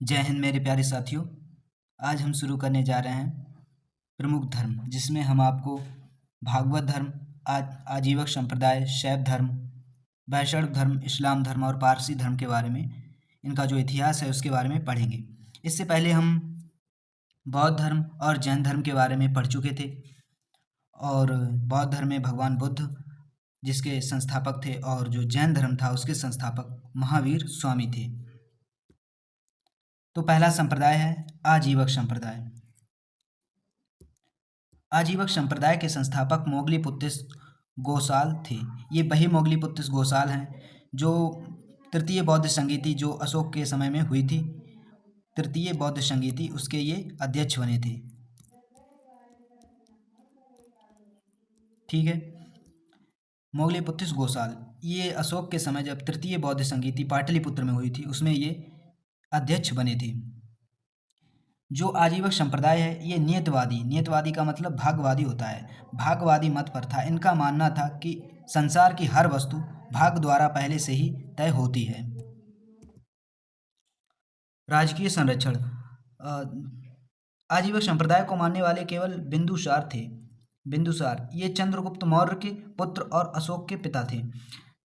जय हिंद मेरे प्यारे साथियों। आज हम शुरू करने जा रहे हैं प्रमुख धर्म, जिसमें हम आपको भागवत धर्म, आजीवक संप्रदाय, शैव धर्म, वैष्णव धर्म, इस्लाम धर्म और पारसी धर्म के बारे में, इनका जो इतिहास है उसके बारे में पढ़ेंगे। इससे पहले हम बौद्ध धर्म और जैन धर्म के बारे में पढ़ चुके थे। और बौद्ध धर्म में भगवान बुद्ध जिसके संस्थापक थे, और जो जैन धर्म था उसके संस्थापक महावीर स्वामी थे। तो पहला संप्रदाय है आजीवक संप्रदाय। आजीवक संप्रदाय के संस्थापक मोगलीपुत्तिस गोसाल थे। ये वही मोगलीपुत्तिस गोसाल हैं जो तृतीय बौद्ध संगीति जो अशोक के समय में हुई थी, तृतीय बौद्ध संगीति, उसके ये अध्यक्ष बने थे। ठीक है, मोगलीपुत्तिस गोसाल ये अशोक के समय जब तृतीय बौद्ध संगीति पाटलिपुत्र में हुई थी उसमें ये अध्यक्ष बने थे। जो आजीवक संप्रदाय है ये नियतवादी का मतलब भाग्यवादी होता है, भाग्यवादी मत पर था। इनका मानना था कि संसार की हर वस्तु भाग्य द्वारा पहले से ही तय होती है। राजकीय संरक्षण, आजीवक संप्रदाय को मानने वाले केवल बिंदुसार थे। बिंदुसार ये चंद्रगुप्त मौर्य के पुत्र और अशोक के पिता थे।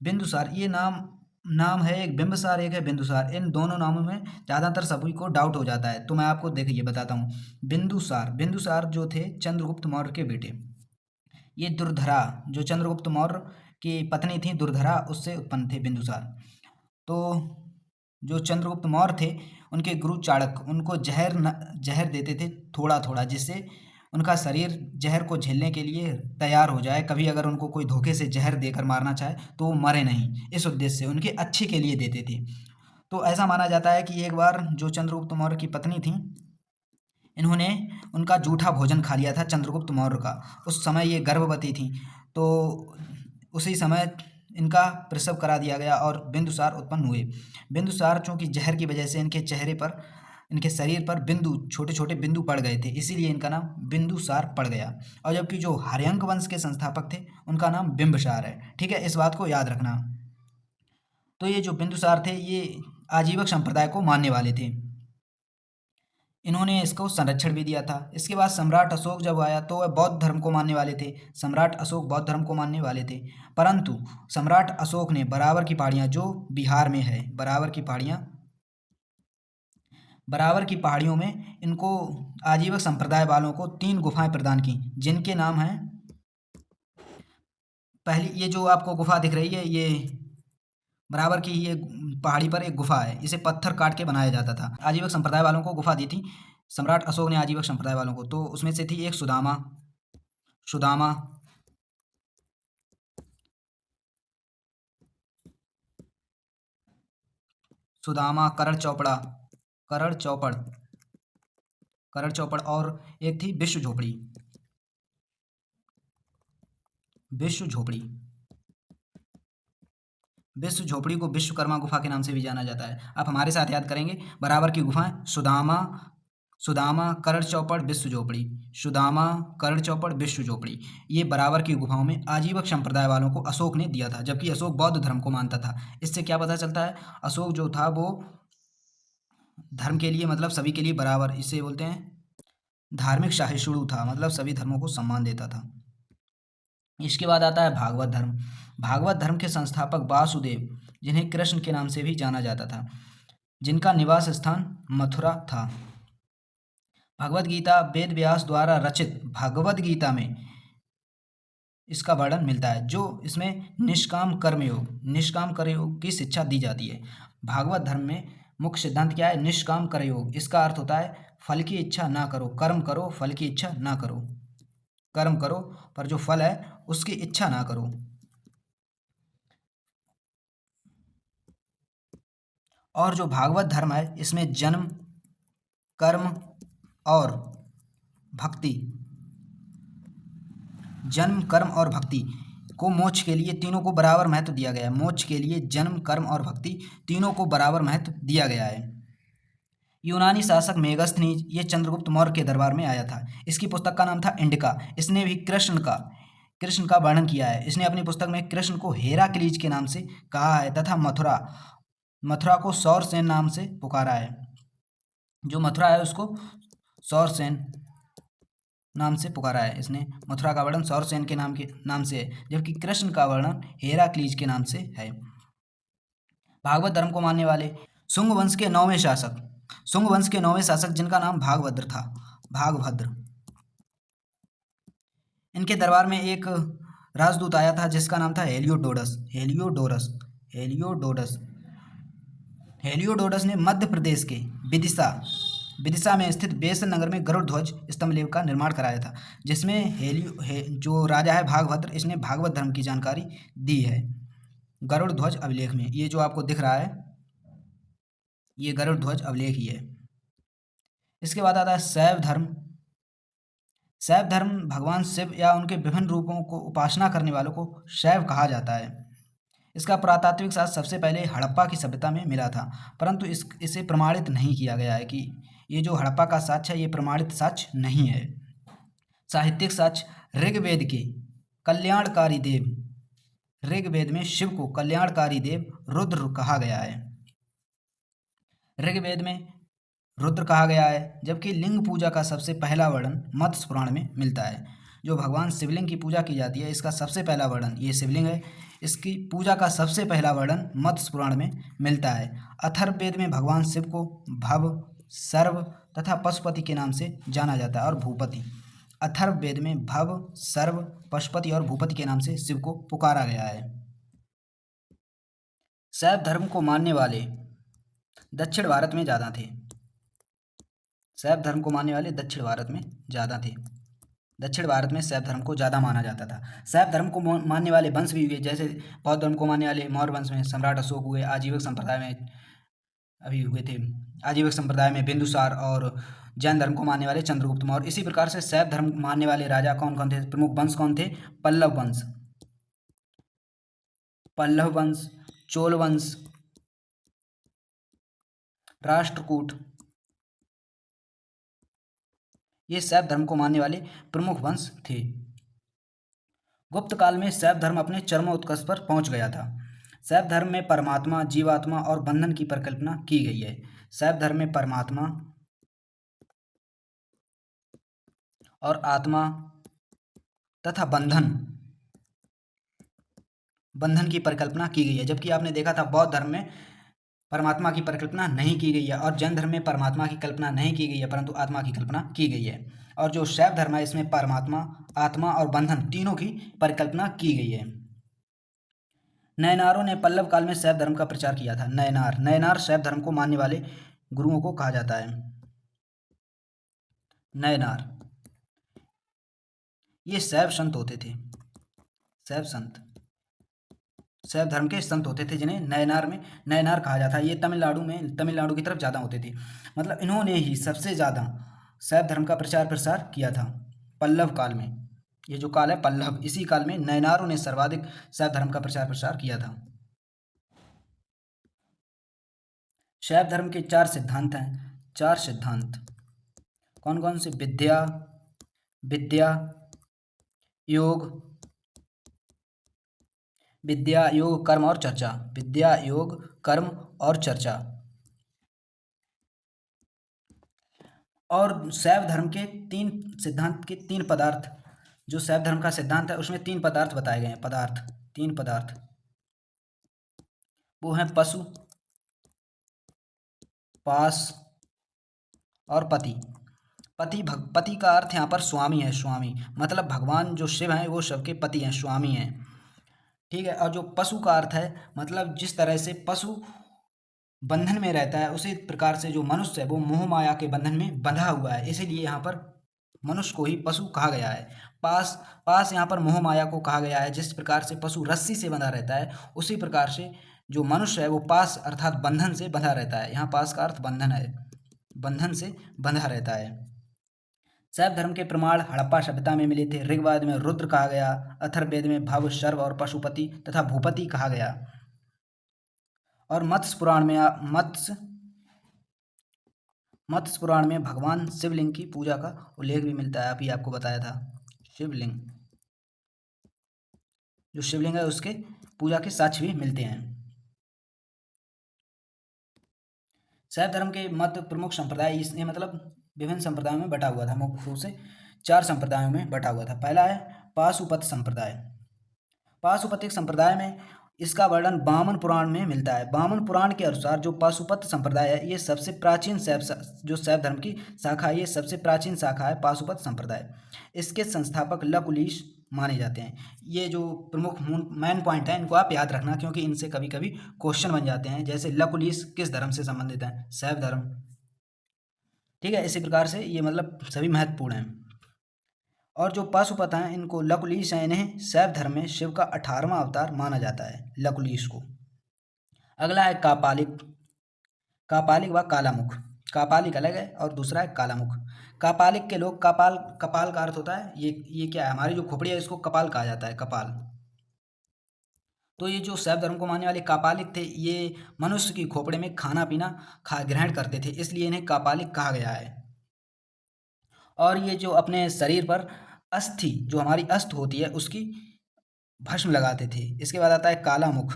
बिंदुसार ये नाम है, एक बिंबसार एक है बिंदुसार। इन दोनों नामों में ज़्यादातर सभी को डाउट हो जाता है, तो मैं आपको देखिए बताता हूँ। बिंदुसार जो थे चंद्रगुप्त मौर्य के बेटे। ये दुर्धरा जो चंद्रगुप्त मौर्य की पत्नी थी दुर्धरा, उससे उत्पन्न थे बिंदुसार। तो जो चंद्रगुप्त मौर्य थे उनके गुरु चाणक्य उनको जहर देते थे थोड़ा थोड़ा, जिससे उनका शरीर जहर को झेलने के लिए तैयार हो जाए। कभी अगर उनको कोई धोखे से जहर देकर मारना चाहे तो वो मरे नहीं, इस उद्देश्य से उनके अच्छे के लिए देते थे। तो ऐसा माना जाता है कि एक बार जो चंद्रगुप्त मौर्य की पत्नी थी, इन्होंने उनका जूठा भोजन खा लिया था चंद्रगुप्त मौर्य का। उस समय ये गर्भवती थी, तो उसी समय इनका प्रसव करा दिया गया और बिंदुसार उत्पन्न हुए। बिंदुसार चूँकि जहर की वजह से इनके चेहरे पर, इनके शरीर पर छोटे छोटे बिंदु पड़ गए थे, इसीलिए इनका नाम बिंदुसार पड़ गया। और जबकि जो हर्यंक वंश के संस्थापक थे उनका नाम बिंबसार है। ठीक है, इस बात को याद रखना। तो ये जो बिंदुसार थे ये आजीवक संप्रदाय को मानने वाले थे, इन्होंने इसको संरक्षण भी दिया था। इसके बाद सम्राट अशोक जब आया तो वह बौद्ध धर्म को मानने वाले थे। सम्राट अशोक बौद्ध धर्म को मानने वाले थे, परंतु सम्राट अशोक ने बराबर की पहाड़ियाँ जो बिहार में है, बराबर की पहाड़ियों में इनको आजीवक संप्रदाय वालों को 3 गुफाएं प्रदान की, जिनके नाम हैं, पहली ये जो आपको गुफा दिख रही है, ये बराबर की ये पहाड़ी पर एक गुफा है, इसे पत्थर काट के बनाया जाता था। आजीवक संप्रदाय वालों को गुफा दी थी सम्राट अशोक ने आजीवक संप्रदाय वालों को। तो उसमें से थी एक सुदामा, करण चौपड़ और एक थी विश्व झोपड़ी को विश्वकर्मा गुफा के नाम से भी जाना जाता है। आप हमारे साथ याद करेंगे, बराबर की गुफाएं सुदामा, करण चौपड़, विश्व झोपड़ी, ये बराबर की गुफाओं में आजीवक संप्रदाय वालों को अशोक ने दिया था, जबकि अशोक बौद्ध धर्म को मानता था। इससे क्या पता चलता है, अशोक जो था वो धर्म के लिए, मतलब सभी के लिए बराबर, इसे बोलते हैं धार्मिक सहिष्णु था, मतलब सभी धर्मों को सम्मान देता था। इसके बाद आता है भागवत धर्म। भागवत धर्म के संस्थापक वासुदेव, जिन्हें कृष्ण के नाम से भी जाना जाता था, जिनका निवास स्थान मथुरा था। भगवद गीता वेद व्यास द्वारा रचित भगवद गीता में इसका वर्णन मिलता है, जो इसमें निष्काम कर्मयोग की शिक्षा दी जाती है। भागवत धर्म में मुख्य सिद्धांत क्या है, निष्काम कर्मयोग। इसका अर्थ होता है फल की इच्छा ना करो, कर्म करो, फल की इच्छा ना करो। कर्म करो पर जो फल है उसकी इच्छा ना करो। और जो भागवत धर्म है इसमें जन्म, कर्म और भक्ति को मोक्ष के लिए तीनों को बराबर महत्व दिया गया है। मोक्ष के लिए जन्म, कर्म और भक्ति तीनों को बराबर महत्व दिया गया है। यूनानी शासक मेगस्थनीज ये चंद्रगुप्त मौर्य के दरबार में आया था। इसकी पुस्तक का नाम था इंडिका। इसने भी कृष्ण का वर्णन किया है। इसने अपनी पुस्तक में कृष्ण को हेराक्लीज के नाम से कहा है तथा मथुरा को सौरसेन नाम से पुकारा है। जो मथुरा है उसको सौरसेन नाम से पुकारा है इसने। मथुरा का वर्णन सौरसेन के नाम से है, जबकि कृष्ण का वर्णन हेराक्लीज के नाम से है। भागवत धर्म को मानने वाले शुंग वंश के 9वें शासक, शुंग वंश के 9वें शासक जिनका नाम भागभद्र था, भागभद्र। इनके दरबार में एक राजदूत आया था जिसका नाम था हेलियोडोरस, हेलियोडोरस, हेलियोडोरस। हेलियोडोरस ने मध्य प्रदेश के विदिशा विदिशा में स्थित बेसन नगर में गरुड़ ध्वज स्तंभलेख का निर्माण कराया था, जिसमें जो राजा है भागभद्र, इसने भागवत धर्म की जानकारी दी है गरुड़ ध्वज अभिलेख में। ये जो आपको दिख रहा है ये गरुड़ ध्वज अभिलेख ही है। इसके बाद आता है शैव धर्म। शैव धर्म भगवान शिव या उनके विभिन्न रूपों को उपासना करने वालों को शैव कहा जाता है। इसका पुरातात्विक साक्ष्य सबसे पहले हड़प्पा की सभ्यता में मिला था, परंतु इसे प्रमाणित नहीं किया गया है कि ये जो हड़प्पा का साक्ष्य है ये प्रमाणित साक्ष्य नहीं है। साहित्यिक साक्ष्य ऋग्वेद के कल्याणकारी देव, ऋग्वेद में शिव को कल्याणकारी देव रुद्र कहा गया है, ऋग्वेद में रुद्र कहा गया है। जबकि लिंग पूजा का सबसे पहला वर्णन मत्स्य पुराण में मिलता है। जो भगवान शिवलिंग की पूजा की जाती है इसका सबसे पहला वर्णन, ये शिवलिंग है, इसकी पूजा का सबसे पहला वर्णन मत्स्य पुराण में मिलता है। अथर्ववेद में भगवान शिव को भव, सर्व तथा पशुपति के नाम से जाना जाता है और भूपति। अथर्ववेद में भव, सर्व, पशुपति और भूपति के नाम से शिव को पुकारा गया है। शैव धर्म को मानने वाले दक्षिण भारत में ज़्यादा थे। शैव धर्म को मानने वाले दक्षिण भारत में ज़्यादा थे। दक्षिण भारत में शैव धर्म को ज़्यादा माना जाता था। शैव धर्म को मानने वाले वंश भी हुए, जैसे बौद्ध धर्म को मानने वाले मौर्य वंश में सम्राट अशोक हुए, आजीवक संप्रदाय में अभी हुए थे, आजीवक संप्रदाय में बिंदुसार, और जैन धर्म को मानने वाले चंद्रगुप्त मौर्य। इसी प्रकार से शैव धर्म मानने वाले राजा कौन कौन थे, प्रमुख वंश कौन थे? पल्लव वंश, पल्लव वंश, चोल वंश, राष्ट्रकूट, ये शैव धर्म को मानने वाले प्रमुख वंश थे। गुप्त काल में शैव धर्म अपने चरमोत्कर्ष पर पहुंच गया था। शैव धर्म में परमात्मा, जीवात्मा और बंधन की परिकल्पना की गई है। शैव धर्म में परमात्मा और आत्मा तथा बंधन की परिकल्पना की गई है, जबकि आपने देखा था बौद्ध धर्म में परमात्मा की परिकल्पना नहीं की गई है, और जैन धर्म में परमात्मा की कल्पना नहीं की गई है परंतु आत्मा की कल्पना की गई है। और जो शैव धर्म है इसमें परमात्मा, आत्मा और बंधन तीनों की परिकल्पना की गई है। नयनारों ने पल्लव काल में शैव धर्म का प्रचार किया था। नयनार शैव धर्म को मानने वाले गुरुओं को कहा जाता है। नयनार ये शैव संत होते थे, शैव संत, शैव धर्म के संत होते थे जिन्हें नयनार कहा जाता है। ये तमिलनाडु की तरफ ज़्यादा होते थे। मतलब इन्होंने ही सबसे ज़्यादा शैव धर्म का प्रसार किया था पल्लव काल में। ये जो काल है पल्लव, इसी काल में नयनारों ने सर्वाधिक शैव धर्म का प्रसार किया था। शैव धर्म के 4 सिद्धांत हैं, 4 सिद्धांत कौन कौन से? विद्या, योग, कर्म और चर्चा। विद्या, योग, कर्म और चर्चा। और शैव धर्म के 3 सिद्धांत के 3 पदार्थ, जो शैव धर्म का सिद्धांत है उसमें 3 पदार्थ बताए गए हैं। 3 पदार्थ वो हैं पशु, पास और पति। पति का अर्थ यहाँ पर स्वामी है, स्वामी मतलब भगवान जो शिव हैं वो शिव के पति हैं, स्वामी हैं, ठीक है। और जो पशु का अर्थ है मतलब जिस तरह से पशु बंधन में रहता है उसी प्रकार से जो मनुष्य है वो मोह माया के बंधन में बंधा हुआ है, इसीलिए यहाँ पर मनुष्य को ही पशु कहा गया है। पास यहाँ पर मोह माया को कहा गया है। जिस प्रकार से पशु रस्सी से बंधा रहता है उसी प्रकार से जो मनुष्य है वो पास अर्थात बंधन से बंधा रहता है। यहाँ पास का अर्थ बंधन है, बंधन से बंधा रहता है। शैव धर्म के प्रमाण हड़प्पा सभ्यता में मिले थे। ऋग्वेद में रुद्र कहा गया, अथर्ववेद में भव, सर्व और पशुपति तथा भूपति कहा गया, और मत्स्य पुराण में भगवान शिवलिंग की पूजा का उल्लेख भी मिलता है। अभी आपको बताया था शिवलिंग, जो शिवलिंग है उसके पूजा के साक्ष्य भी मिलते हैं। शैव धर्म के मत प्रमुख संप्रदाय, इसने मतलब विभिन्न संप्रदायों में बटा हुआ था, मुख्य रूप से 4 संप्रदायों में बटा हुआ था। पहला है पाशुपत संप्रदाय। पाशुपतिक संप्रदाय में इसका वर्णन वामन पुराण में मिलता है। वामन पुराण के अनुसार जो पाशुपत संप्रदाय है ये सबसे प्राचीन जो शैव धर्म की शाखा है, ये सबसे प्राचीन शाखा है पाशुपत संप्रदाय। इसके संस्थापक लकुलिश माने जाते हैं। ये जो प्रमुख मेन पॉइंट है इनको आप याद रखना, क्योंकि इनसे कभी कभी क्वेश्चन बन जाते हैं। जैसे लकुलिश किस धर्म से संबंधित है? शैव धर्म। ठीक है, इसी प्रकार से ये मतलब सभी महत्वपूर्ण हैं। और जो पाशुपत हैं इनको लकुलिश हैं, इन्हें शैव धर्म में शिव का 18वां अवतार माना जाता है, लकुलिश को। अगला है कापालिक। कापालिक व कालामुख। कापालिक अलग है और दूसरा है कालामुख। कापालिक के लोग, कपाल, कपाल का अर्थ होता है ये क्या है, हमारी जो खोपड़ी है इसको कपाल कहा जाता है, कपाल। तो ये जो शैव धर्म को मानने वाले कापालिक थे, ये मनुष्य की खोपड़े में खाना पीना ग्रहण करते थे, इसलिए इन्हें कापालिक कहा गया है। और ये जो अपने शरीर पर अस्थि, जो हमारी अस्त होती है, उसकी भस्म लगाते थे। इसके बाद आता है कालामुख।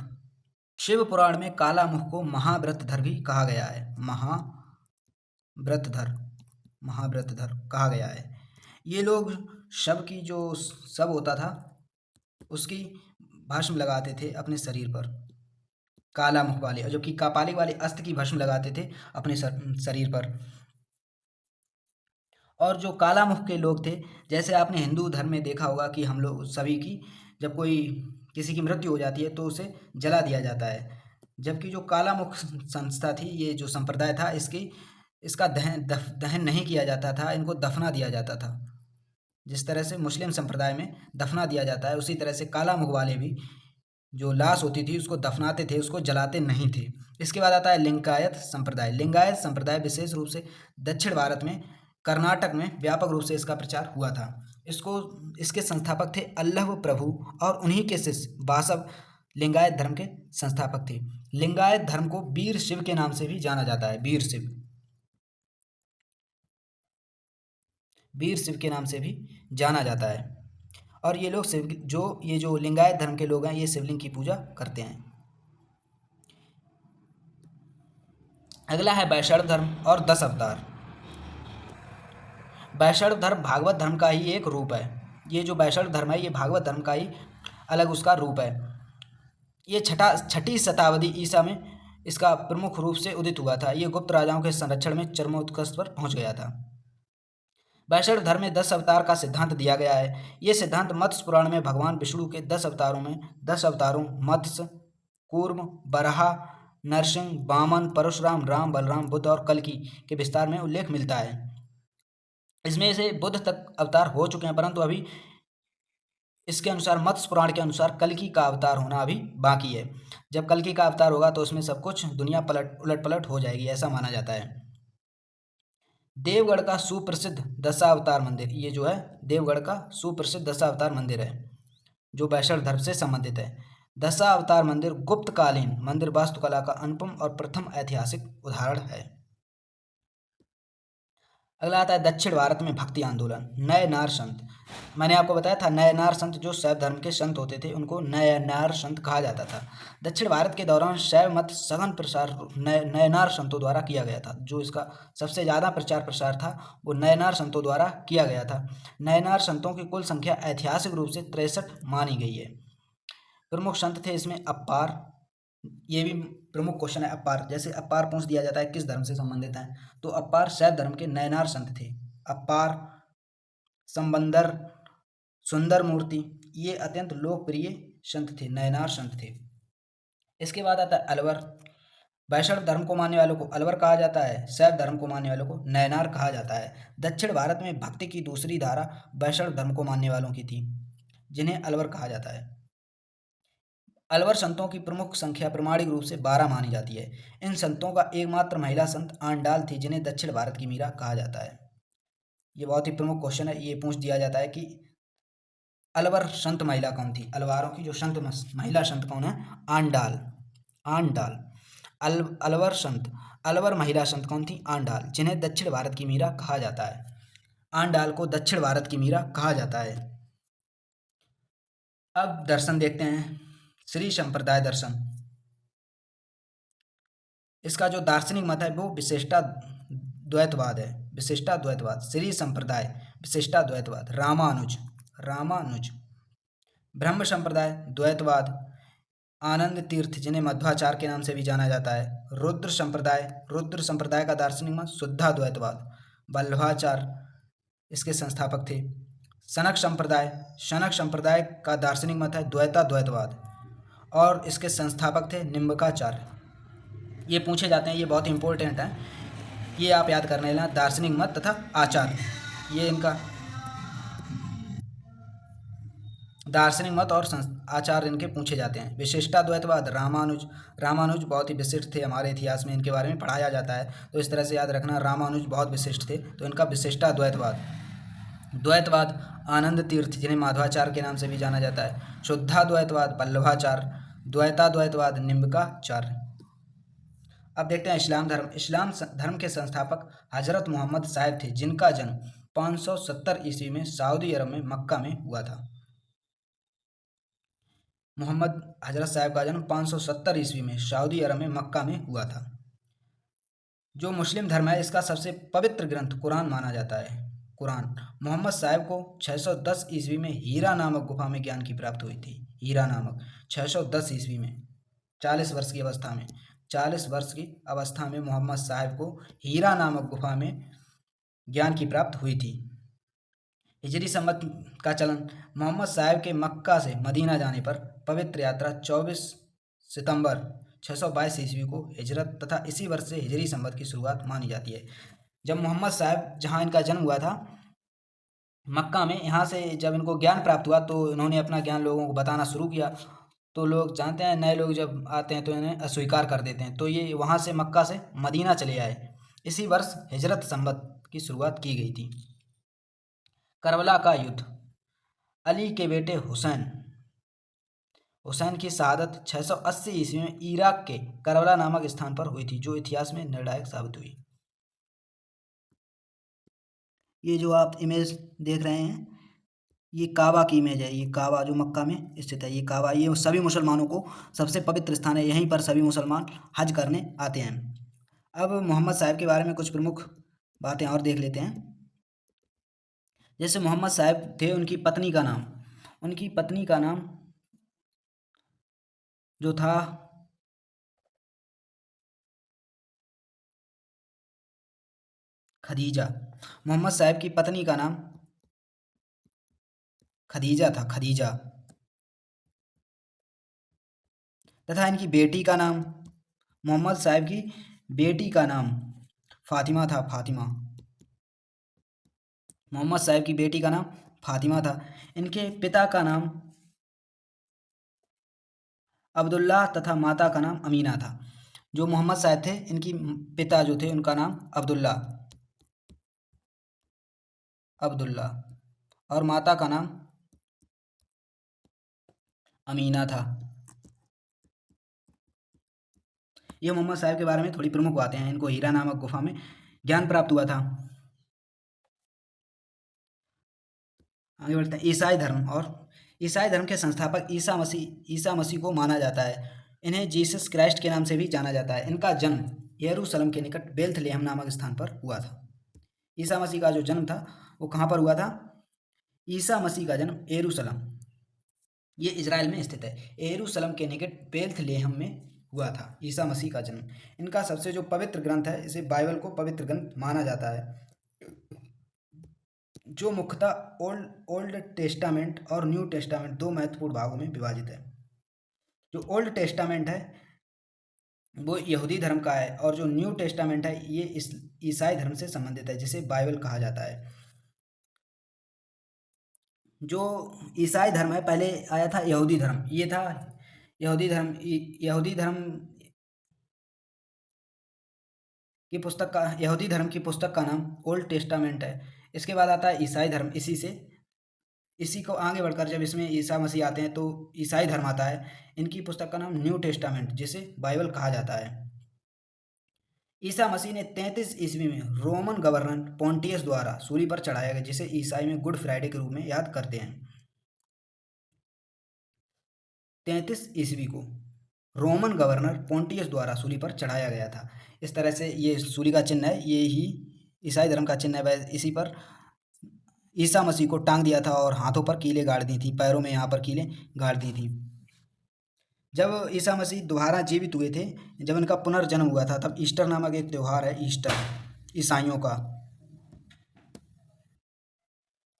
शिव पुराण में कालामुख को महाव्रतधर भी कहा गया है, महाव्रतधर, महाव्रतधर कहा गया है। ये लोग शव की जो शव होता था उसकी भस्म लगाते थे अपने शरीर पर, कालामुख वाले, और जबकि कापालिक वाले अस्त की भस्म लगाते थे अपने शरीर पर। और जो कालामुख के लोग थे, जैसे आपने हिंदू धर्म में देखा होगा कि हम लोग सभी की जब कोई किसी की मृत्यु हो जाती है तो उसे जला दिया जाता है, जबकि जो कालामुख संस्था थी, ये जो संप्रदाय था, इसका दहन नहीं किया जाता था, इनको दफना दिया जाता था। जिस तरह से मुस्लिम संप्रदाय में दफना दिया जाता है, उसी तरह से कालामुख वाले भी जो लाश होती थी उसको दफनाते थे, उसको जलाते नहीं थे। इसके बाद आता है लिंगायत संप्रदाय। लिंगायत संप्रदाय विशेष रूप से दक्षिण भारत में, कर्नाटक में व्यापक रूप से इसका प्रचार हुआ था। इसके संस्थापक थे अल्लभ प्रभु और उन्हीं के शिष्य वासव लिंगायत धर्म के संस्थापक थे। लिंगायत धर्म को वीर शिव के नाम से भी जाना जाता है, वीर शिव, वीर शिव के नाम से भी जाना जाता है। और ये लोग ये जो लिंगायत धर्म के लोग हैं, ये शिवलिंग की पूजा करते हैं। अगला है वैष्णव धर्म और 10 अवतार। वैष्णव धर्म भागवत धर्म का ही एक रूप है। ये जो वैष्णव धर्म है ये भागवत धर्म का ही अलग उसका रूप है। ये छठी शताब्दी ईसा में इसका प्रमुख रूप से उदित हुआ था। ये गुप्त राजाओं के संरक्षण में चरमोत्कर्ष पर पहुंच गया था। वैष्णव धर्म में 10 अवतार का सिद्धांत दिया गया है। ये सिद्धांत मत्स्य पुराण में भगवान विष्णु के 10 अवतारों मत्स्य, कूर्म, बराह, नरसिंह, वामन, परशुराम, राम, बलराम, बुद्ध और कल्कि के विस्तार में उल्लेख मिलता है। इसमें से बुद्ध तक अवतार हो चुके हैं, परंतु अभी इसके अनुसार, मत्स्य पुराण के अनुसार, कल्कि का अवतार होना अभी बाकी है। जब कल्कि का अवतार होगा तो उसमें सब कुछ दुनिया उलट पलट हो जाएगी, ऐसा माना जाता है। देवगढ़ का सुप्रसिद्ध दशावतार मंदिर, ये जो है देवगढ़ का सुप्रसिद्ध दशावतार मंदिर है जो वैष्णव धर्म से संबंधित है। दशावतार मंदिर गुप्तकालीन मंदिर वास्तुकला का अनुपम और प्रथम ऐतिहासिक उदाहरण है। अगला आता है दक्षिण भारत में भक्ति आंदोलन, नयनार संत। मैंने आपको बताया था नयनार संत जो शैव धर्म के संत होते थे उनको नयनार संत कहा जाता था। दक्षिण भारत के दौरान शैव मत सघन प्रसार नयनार संतों द्वारा किया गया था। जो इसका सबसे ज़्यादा प्रचार प्रसार था वो नयनार संतों द्वारा किया गया था। नयनार संतों की कुल संख्या ऐतिहासिक रूप से 63 मानी गई है। प्रमुख संत थे इसमें अप्पार, ये भी प्रमुख क्वेश्चन है अप्पार। जैसे अप्पार पूछ दिया जाता है किस धर्म से संबंधित हैं, तो अप्पार शैव धर्म के नयनार संत थे। अप्पार, संबंदर, सुंदर मूर्ति, ये अत्यंत लोकप्रिय संत थे, नयनार संत थे। इसके बाद आता है अलवर। वैष्णव धर्म को मानने वालों को अलवर कहा जाता है, शैव धर्म को मानने वालों को नयनार कहा जाता है। दक्षिण भारत में भक्ति की दूसरी धारा वैष्णव धर्म को मानने वालों की थी, जिन्हें अलवर कहा जाता है। अलवर संतों की प्रमुख संख्या प्रमाणिक रूप से 12 मानी जाती है। इन संतों का एकमात्र महिला संत आंडाल थी, जिन्हें दक्षिण भारत की मीरा कहा जाता है। ये बहुत ही प्रमुख क्वेश्चन है, ये पूछ दिया जाता है कि अलवर संत महिला कौन थी। अलवारों की जो संत महिला संत कौन है? आंडाल। आंडाल अलवर संत, अलवर महिला संत कौन थी? आंडाल, जिन्हें दक्षिण भारत की मीरा कहा जाता है। आंडाल को दक्षिण भारत की मीरा कहा जाता है। अब दर्शन देखते हैं, श्री संप्रदाय दर्शन। इसका जो दार्शनिक मत है वो विशिष्टा द्वैतवाद है, विशिष्टा द्वैतवाद। श्री संप्रदाय विशिष्टा द्वैतवाद। रामानुज ब्रह्म संप्रदाय द्वैतवाद। आनंद तीर्थ जिन्हें मध्वाचार्य के नाम से भी जाना जाता है। रुद्र संप्रदाय का दार्शनिक मत शुद्धाद्वैतवाद। वल्लभाचार्य इसके संस्थापक थे। शनक संप्रदाय का दार्शनिक मत है द्वैतवाद और इसके संस्थापक थे निम्बकाचार्य। ये पूछे जाते हैं, ये बहुत इंपॉर्टेंट है, ये आप याद करने लेना। दार्शनिक मत तथा आचार, ये इनका दार्शनिक मत और आचार इनके पूछे जाते हैं। विशिष्टाद्वैतवाद रामानुज बहुत ही विशिष्ट थे, हमारे इतिहास में इनके बारे में पढ़ाया जाता है, तो इस तरह से याद रखना। रामानुज बहुत विशिष्ट थे, तो इनका द्वैतवाद आनंद तीर्थ जिन्हें माधवाचार्य के नाम से भी जाना जाता है। शुद्धाद्वैतवाद वल्लभाचार्य। द्वैताद्वैतवाद निम्बकाचार्य। अब देखते हैं इस्लाम धर्म के संस्थापक हजरत मोहम्मद साहब थे, जिनका जन्म 570 ईस्वी में सऊदी अरब में मक्का में हुआ था। मोहम्मद हजरत साहब का जन्म 570 ईस्वी में सऊदी अरब में मक्का में हुआ था। जो मुस्लिम धर्म है इसका सबसे पवित्र ग्रंथ कुरान माना जाता है। कुरान। मोहम्मद साहब को 610 ईस्वी में हीरा नामक गुफा में ज्ञान की प्राप्ति हुई थी। हीरा नामक 610 ईस्वी में 40 वर्ष की अवस्था में मोहम्मद साहब को हीरा नामक गुफा में ज्ञान की प्राप्ति हुई थी। हिजरी संवत का चलन। मोहम्मद साहब के मक्का से मदीना जाने पर पवित्र यात्रा 24 सितंबर 622 ईस्वी को हिजरत तथा इसी वर्ष से हिजरी संवत की शुरुआत मानी जाती है। जब मोहम्मद साहब जहाँ इनका जन्म हुआ था मक्का में, यहाँ से जब इनको ज्ञान प्राप्त हुआ तो इन्होंने अपना ज्ञान लोगों को बताना शुरू किया। तो लोग जानते हैं नए लोग जब आते हैं तो इन्हें अस्वीकार कर देते हैं, तो ये वहाँ से मक्का से मदीना चले आए। इसी वर्ष हिजरत संवत की शुरुआत की गई थी। करबला का युद्ध। अली के बेटे हुसैन की शहादत 680 ईस्वी में इराक के करबला नामक स्थान पर हुई थी, जो इतिहास में निर्णायक साबित हुई। ये जो आप इमेज देख रहे हैं ये काबा की इमेज है। ये काबा जो मक्का में स्थित है, ये काबा, ये सभी मुसलमानों को सबसे पवित्र स्थान है। यहीं पर सभी मुसलमान हज करने आते हैं। अब मोहम्मद साहब के बारे में कुछ प्रमुख बातें और देख लेते हैं। जैसे मोहम्मद साहब थे, उनकी पत्नी का नाम जो था खदीजा। मोहम्मद साहब की पत्नी का नाम खदीजा था, खदीजा। तथा इनकी बेटी का नाम, मोहम्मद साहब की बेटी का नाम फातिमा था, फातिमा। मोहम्मद साहब की बेटी का नाम फातिमा था। इनके पिता का नाम अब्दुल्ला तथा माता का नाम अमीना था। जो मोहम्मद साहब थे इनकी पिता जो थे उनका नाम अब्दुल्ला और माता का नाम अमीना था। ये मोहम्मद साहब के बारे में थोड़ी प्रमुख बातें हैं। इनको हीरा नामक गुफा में ज्ञान प्राप्त हुआ था। आगे बढ़ते हैं। ईसाई धर्म के संस्थापक ईसा मसीह को माना जाता है। इन्हें जीसस क्राइस्ट के नाम से भी जाना जाता है। इनका जन्म यरूशलेम के निकट बेथलेहम नामक स्थान पर हुआ था। ईसा मसीह का जो जन्म था वो कहाँ पर हुआ था? ईसा मसीह का जन्म यरूशलेम, ये इजराइल में स्थित है, यरूशलेम के निकट बेथलेहम में हुआ था ईसा मसीह का जन्म। इनका सबसे जो पवित्र ग्रंथ है, इसे बाइबल को पवित्र ग्रंथ माना जाता है, जो मुख्यतः ओल्ड टेस्टामेंट और न्यू टेस्टामेंट दो महत्वपूर्ण भागों में विभाजित है। जो ओल्ड टेस्टामेंट है वो यहूदी धर्म का है और जो न्यू टेस्टामेंट है ये ईसाई धर्म से संबंधित है, जिसे बाइबल कहा जाता है। जो ईसाई धर्म है पहले आया था यहूदी धर्म, ये था यहूदी धर्म यहूदी धर्म की पुस्तक का नाम ओल्ड टेस्टामेंट है। इसके बाद आता है ईसाई धर्म। इसी को आगे बढ़कर जब इसमें ईसा मसीह आते हैं तो ईसाई धर्म आता है। इनकी पुस्तक का नाम न्यू टेस्टामेंट, जिसे बाइबल कहा जाता है। ईसा मसीह ने 33 ईस्वी में रोमन गवर्नर पोंटियस द्वारा सूली पर चढ़ाया गया, जिसे ईसाई में गुड फ्राइडे के रूप में याद करते हैं। 33 ईस्वी को रोमन गवर्नर पोंटियस द्वारा सूली पर चढ़ाया गया था। इस तरह से ये सूली का चिन्ह है, ये ही ईसाई धर्म का चिन्ह है। वह इसी पर ईसा मसीह को टांग दिया था और हाथों पर कीलें गाड़ दी थी, पैरों में यहाँ पर कीलें गाड़ दी थी। जब ईसा मसीह दोबारा जीवित हुए थे, जब इनका पुनर्जन्म हुआ था, तब ईस्टर नामक एक त्यौहार है, ईस्टर ईसाइयों का।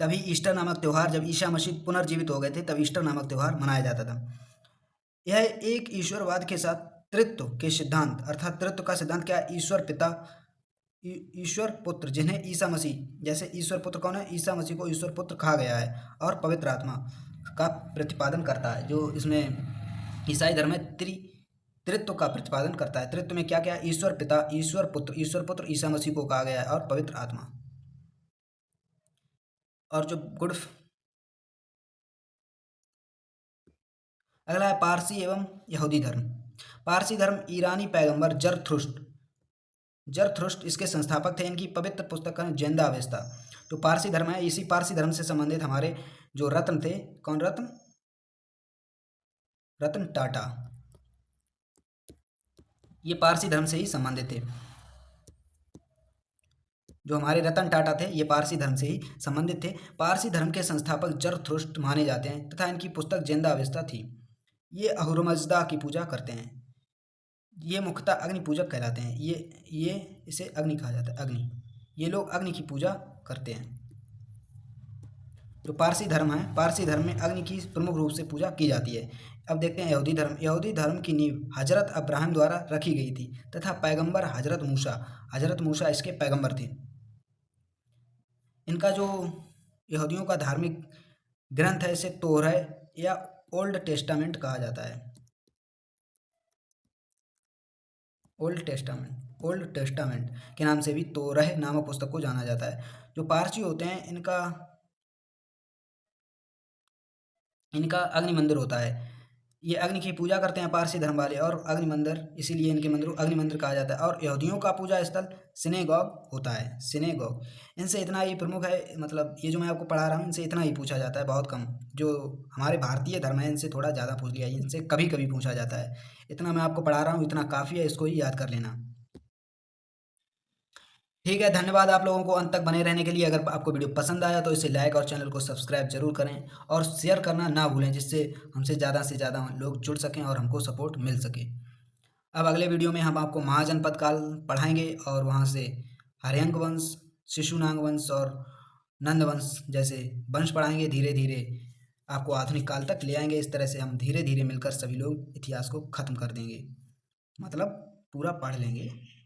तभी ईस्टर नामक त्यौहार, जब ईसा मसीह पुनर्जीवित हो गए थे, तब ईस्टर नामक त्यौहार मनाया जाता था। यह एक ईश्वरवाद के साथ त्रित्व के सिद्धांत, अर्थात त्रित्व का सिद्धांत क्या है? ईश्वर पिता, ईश्वर पुत्र, जिन्हें ईसा मसीह, जैसे ईश्वर पुत्र कौन है? ईसा मसीह को ईश्वर पुत्र कहा गया है, और पवित्र आत्मा का प्रतिपादन करता है। जो इसमें ईसाई धर्म में त्रित्व का प्रतिपादन करता है। त्रित्व में क्या क्या है? ईश्वर पिता, ईश्वर पुत्र ईसा मसीह को कहा गया है, और पवित्र आत्मा। और जो अगला है पारसी एवं यहूदी धर्म। पारसी धर्म ईरानी पैगंबर जरथुष्ट्र इसके संस्थापक थे। इनकी पवित्र पुस्तक है जेंदा अवेस्ता। तो पारसी धर्म है, इसी पारसी धर्म से संबंधित हमारे जो रत्न थे, कौन रत्न? रतन टाटा, ये पारसी धर्म से ही संबंधित थे। जो हमारे रतन टाटा थे, ये पारसी धर्म से ही संबंधित थे। पारसी धर्म के संस्थापक जरथुष्ट्र माने जाते हैं, तथा इनकी पुस्तक जेंदा अवेस्ता थी। ये अहुरमज़दा की पूजा करते हैं। ये मुख्यतः अग्नि पूजक कहलाते हैं। ये इसे अग्नि कहा जाता है, अग्नि। ये लोग अग्नि की पूजा करते हैं। जो पारसी धर्म है, पारसी धर्म में अग्नि की प्रमुख रूप से पूजा की जाती है। अब देखते हैं यहूदी धर्म। यहूदी धर्म की नींव हजरत अब्राहम द्वारा रखी गई थी, तथा पैगंबर हजरत मूसा इसके पैगंबर थे। इनका जो यहूदियों का धार्मिक ग्रंथ है, इसे तोरह या ओल्ड टेस्टामेंट कहा जाता है। ओल्ड टेस्टामेंट के नाम से भी तोरह नामक पुस्तक को जाना जाता है। जो पारसी होते हैं, इनका अग्नि मंदिर होता है। ये अग्नि की पूजा करते हैं पारसी धर्म वाले, और अग्नि मंदिर, इसीलिए इनके मंदिर अग्नि मंदिर कहा जाता है। और यहूदियों का पूजा स्थल सिनेगॉग होता है, सिनेगॉग। इनसे इतना ही प्रमुख है, मतलब ये जो मैं आपको पढ़ा रहा हूँ, इनसे इतना ही पूछा जाता है, बहुत कम। जो हमारे भारतीय धर्म है, इनसे थोड़ा ज़्यादा पूछ लिया, इनसे कभी कभी पूछा जाता है। इतना मैं आपको पढ़ा रहा हूँ, इतना काफ़ी है, इसको ही याद कर लेना। ठीक है, धन्यवाद आप लोगों को अंत तक बने रहने के लिए। अगर आपको वीडियो पसंद आया तो इसे लाइक और चैनल को सब्सक्राइब जरूर करें, और शेयर करना ना भूलें, जिससे हमसे ज़्यादा से ज़्यादा लोग जुड़ सकें और हमको सपोर्ट मिल सके। अब अगले वीडियो में हम आपको महाजनपद काल पढ़ाएंगे, और वहाँ से हर्यंक वंश, शिशुनाग वंश और नंद वंश जैसे वंश पढ़ाएंगे। धीरे धीरे आपको आधुनिक काल तक ले आएंगे। इस तरह से हम धीरे धीरे मिलकर सभी लोग इतिहास को ख़त्म कर देंगे, मतलब पूरा पढ़ लेंगे।